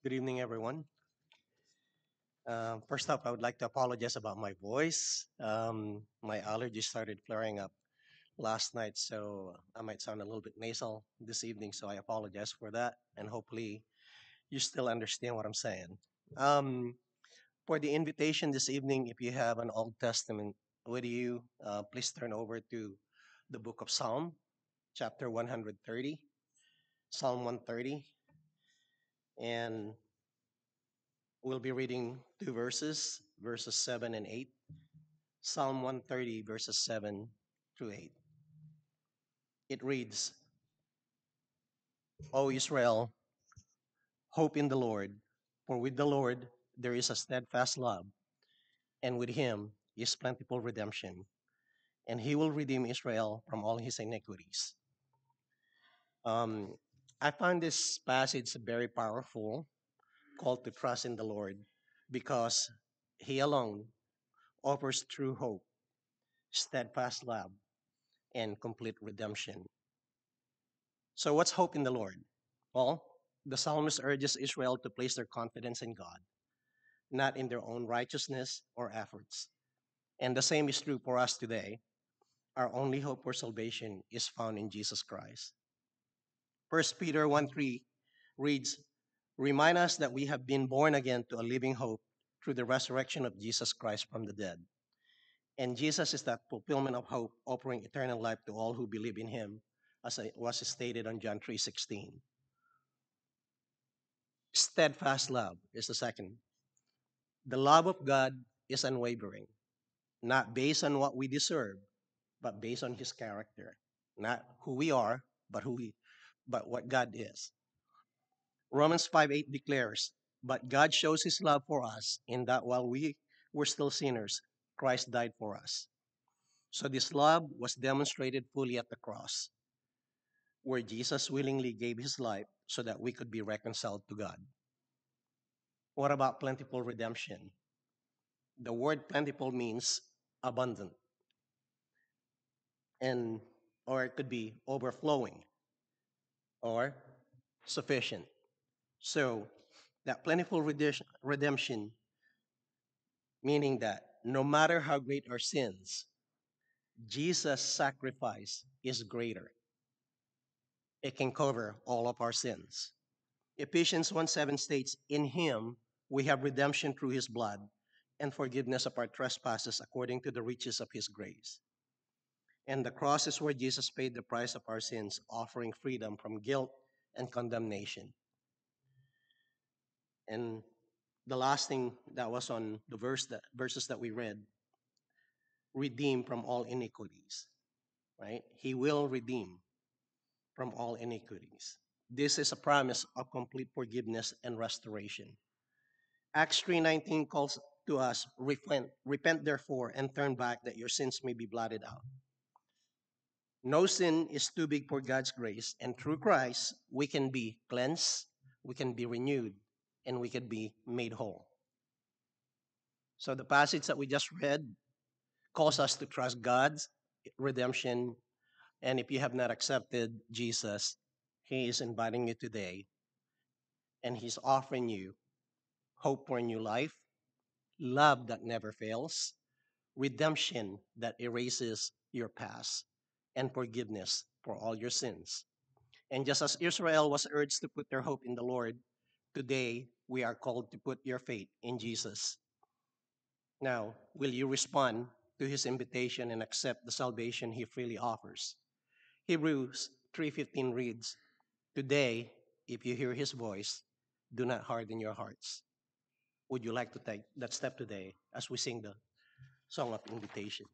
Good evening, everyone. First up, I would like to apologize about my voice. My allergies started flaring up last night, so I might sound a little bit nasal this evening, so I apologize for that. And hopefully, you still understand what I'm saying. Um, for the invitation this evening, if you have an Old Testament with you, please turn over to the book of Psalm, chapter 130, Psalm 130, and we'll be reading two verses, verses 7 and 8. Psalm 130, verses 7 through 8. It reads, O Israel, hope in the Lord, for with the Lord there is a steadfast love, and with him is plentiful redemption, and he will redeem Israel from all his iniquities. Um, I find this passage very powerful, called to trust in the Lord, because he alone offers true hope, steadfast love, and complete redemption. So, what's hope in the Lord? Well, the psalmist urges Israel to place their confidence in God, not in their own righteousness or efforts. And the same is true for us today. Our only hope for salvation is found in Jesus Christ. First Peter 1:3 reads, Remind us that we have been born again to a living hope through the resurrection of Jesus Christ from the dead. And Jesus is that fulfillment of hope, offering eternal life to all who believe in him, as it was stated on John 3:16. Steadfast love is the second. The love of God is unwavering, not based on what we deserve, but based on his character. Not who we are, but but what God is. Romans 5:8 declares, But God shows his love for us in that while we were still sinners, Christ died for us. So this love was demonstrated fully at the cross, where Jesus willingly gave his life so that we could be reconciled to God. What about plentiful redemption? The word plentiful means abundant, and or it could be overflowing or sufficient. So that plentiful redemption, meaning that no matter how great our sins, Jesus' sacrifice is greater. It can cover all of our sins. Ephesians 1:7 states, In him we have redemption through his blood and forgiveness of our trespasses according to the riches of his grace. And the cross is where Jesus paid the price of our sins, offering freedom from guilt and condemnation. And the last thing that was on the verses that we read, redeem from all iniquities, right? He will redeem from all iniquities. This is a promise of complete forgiveness and restoration. Acts 3:19 calls to us, repent therefore and turn back that your sins may be blotted out. No sin is too big for God's grace, and through Christ, we can be cleansed, we can be renewed, and we can be made whole. So the passage that we just read calls us to trust God's redemption. And if you have not accepted Jesus, he is inviting you today, and he's offering you hope for a new life, love that never fails, redemption that erases your past, and forgiveness for all your sins. And just as Israel was urged to put their hope in the Lord, today we are called to put your faith in Jesus. Now, will you respond to his invitation and accept the salvation he freely offers? Hebrews 3:15 reads, Today, if you hear his voice, do not harden your hearts. Would you like to take that step today as we sing the song of invitation?